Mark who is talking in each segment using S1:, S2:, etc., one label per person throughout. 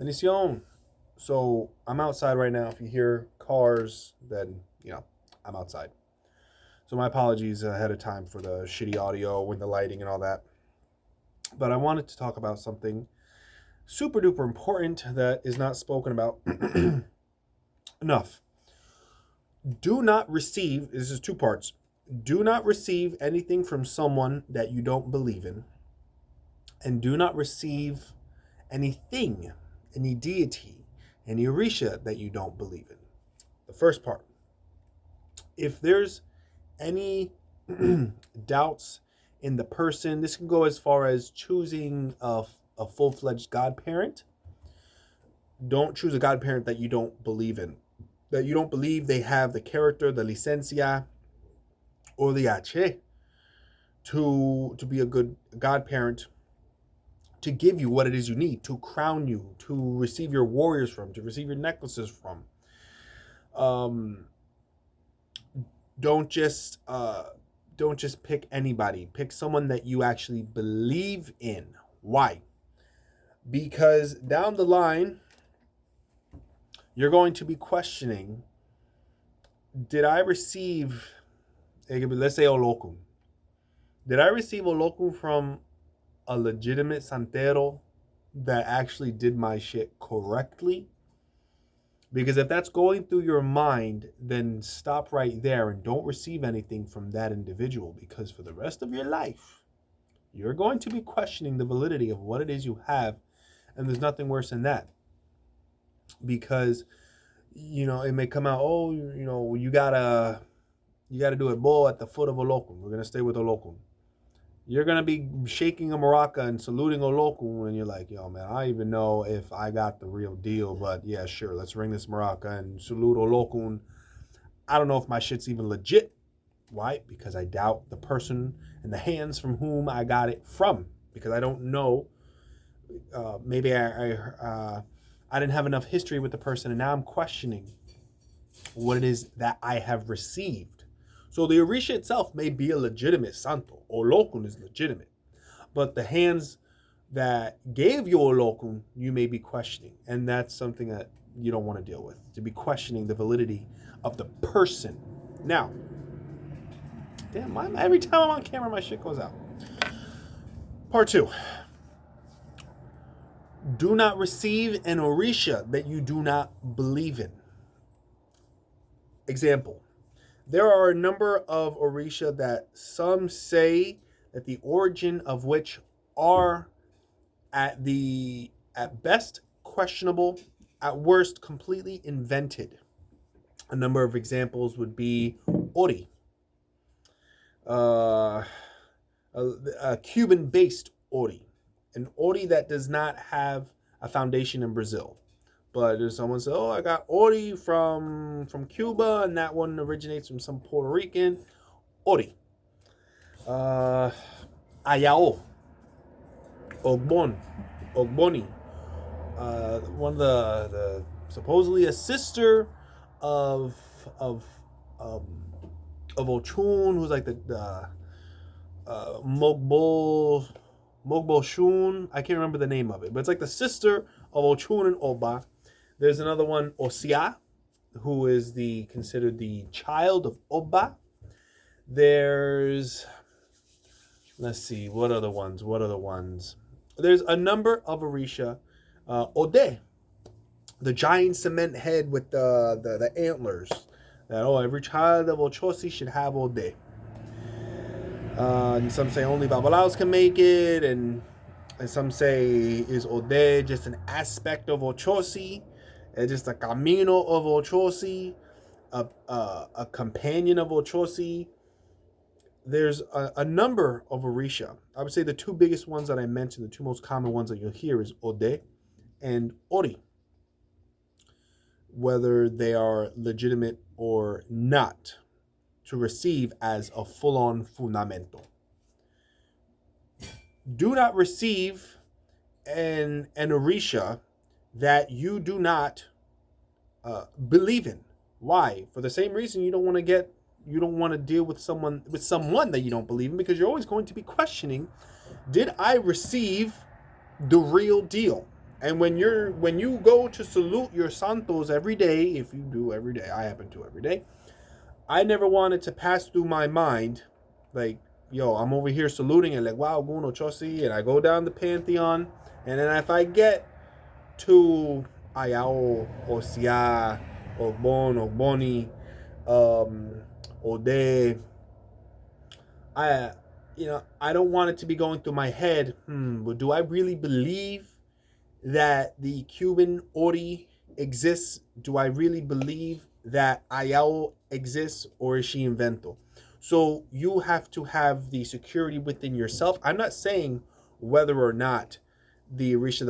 S1: Bendición. So I'm outside right now. If you hear cars, then I'm outside. So my apologies ahead of time for the shitty audio with the lighting and all that. But I wanted to talk about something super duper important that is not spoken about enough. Do not receive, this is two parts. Do not receive anything from someone that you don't believe in. And do not receive anything, any deity, any orisha that you don't believe in. The first part. If there's any doubts in the person, this can go as far as choosing a full-fledged godparent. Don't choose a godparent that you don't believe in, that you don't believe they have the character, the licencia, or the H to be a good godparent, to give you what it is you need, to crown you, to receive your warriors from, to receive your necklaces from. Don't just pick anybody. Pick someone that you actually believe in. Why? Because down the line, you're going to be questioning, did I receive, let's say Olokun. Did I receive Olokun from a legitimate santero that actually did my shit correctly? Because if that's going through your mind, then stop right there and don't receive anything from that individual, because for the rest of your life, you're going to be questioning the validity of what it is you have, and there's nothing worse than that. Because, it may come out, you gotta do it, bull at the foot of Olokun. We're gonna stay with Olokun. You're going to be shaking a maraca and saluting Olokun, and you're like, yo, man, I don't even know if I got the real deal, but yeah, sure, let's ring this maraca and salute Olokun. I don't know if my shit's even legit. Why? Because I doubt the person and the hands from whom I got it from, because I don't know. Maybe I didn't have enough history with the person, and now I'm questioning what it is that I have received. So the orisha itself may be a legitimate santo. Olokun is legitimate. But the hands that gave you Olokun, you may be questioning. And that's something that you don't want to deal with. To be questioning the validity of the person. Now, damn, every time I'm on camera, my shit goes out. Part 2. Do not receive an orisha that you do not believe in. Example. There are a number of orisha that some say that the origin of which are at best questionable, at worst completely invented. A number of examples would be ori, a Cuban-based ori, an ori that does not have a foundation in Brazil. But if someone says, I got ori from Cuba, and that one originates from some Puerto Rican, ori. Ayao, Ogboni. One of the supposedly a sister of Ochun, who's like the Mogbo Shun. I can't remember the name of it, but it's like the sister of Ochun and Oba. There's another one, Osia, who is considered the child of Oba. There's, let's see, what are the ones? There's a number of orisha. Ode, the giant cement head with the antlers. That, every child of Ochosi should have Ode. And some say only Babalaos can make it, and some say is Ode just an aspect of Ochosi, just a camino of Ochosi, a companion of Ochosi. There's a number of orisha. I would say the two biggest ones that I mentioned, the two most common ones that you'll hear is Ode and Ori. Whether they are legitimate or not to receive as a full-on fundamento. Do not receive an orisha that you do not believe in. Why? For the same reason you don't want to deal with someone that you don't believe in, because you're always going to be questioning, did I receive the real deal? And when you go to salute your santos every day, if you do every day, I happen to every day. I never wanted to pass through my mind, like, yo, I'm over here saluting and like, wow, Guno Chosi, and I go down the pantheon, and then if I get to Ayao, Osia, Ogbon, Ogboni, Ode, I, I don't want it to be going through my head. But do I really believe that the Cuban Ori exists? Do I really believe that Ayao exists, or is she invento? So you have to have the security within yourself. I'm not saying whether or not the orisha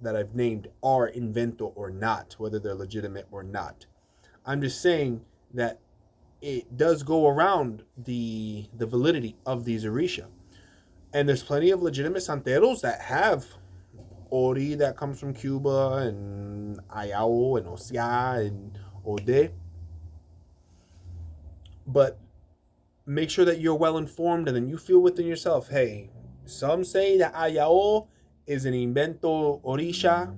S1: that I've named are invento or not, whether they're legitimate or not. I'm just saying that it does go around the validity of these orisha. And there's plenty of legitimate santeros that have Ori that comes from Cuba, and Ayao and Osia and Ode. But make sure that you're well informed, and then you feel within yourself, hey, some say that Ayao is an invento orisha.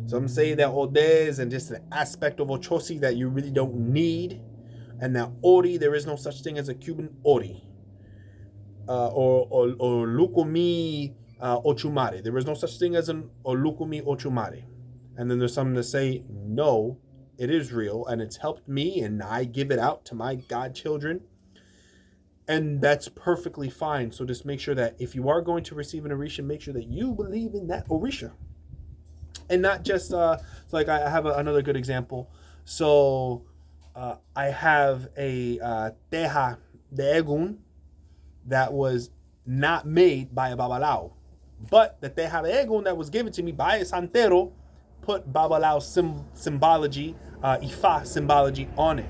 S1: Some say that Ode is just an aspect of Ochosi that you really don't need. And that Ori, there is no such thing as a Cuban Ori. Or Lukumi Ochumare. There is no such thing as an Olukumi Ochumare. And then there's some that say, no, it is real, and it's helped me, and I give it out to my godchildren. And that's perfectly fine. So just make sure that if you are going to receive an orisha, make sure that you believe in that orisha. And not just, like I have another good example. So I have a teja de egun that was not made by a babalao. But the teja de egun that was given to me by a santero put babalao symbology, Ifa symbology on it.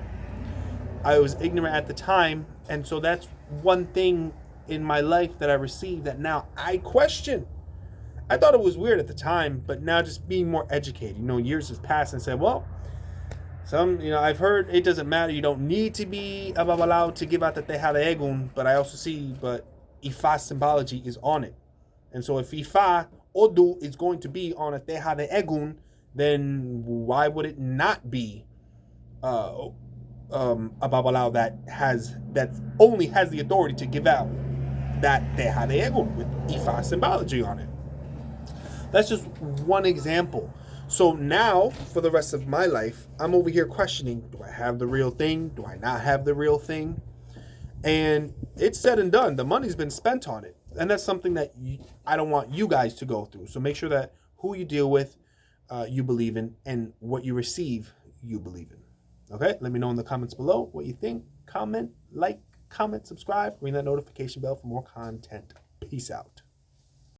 S1: I was ignorant at the time, and so that's one thing in my life that I received that now I question. I thought it was weird at the time, but now just being more educated, years have passed and said, well, I've heard it doesn't matter. You don't need to be a babalao to give out the teja de egun, but I also see, but Ifa symbology is on it. And so if Ifa Odu is going to be on a teja de egun, then why would it not be a babalao that only has the authority to give out that teja de egun with Ifa symbology on it? That's just one example. So now, for the rest of my life, I'm over here questioning, do I have the real thing? Do I not have the real thing? And it's said and done. The money's been spent on it. And that's something that I don't want you guys to go through. So make sure that who you deal with, you believe in, and what you receive, you believe in. Okay? Let me know in the comments below what you think. Comment, subscribe, ring that notification bell for more content. Peace out.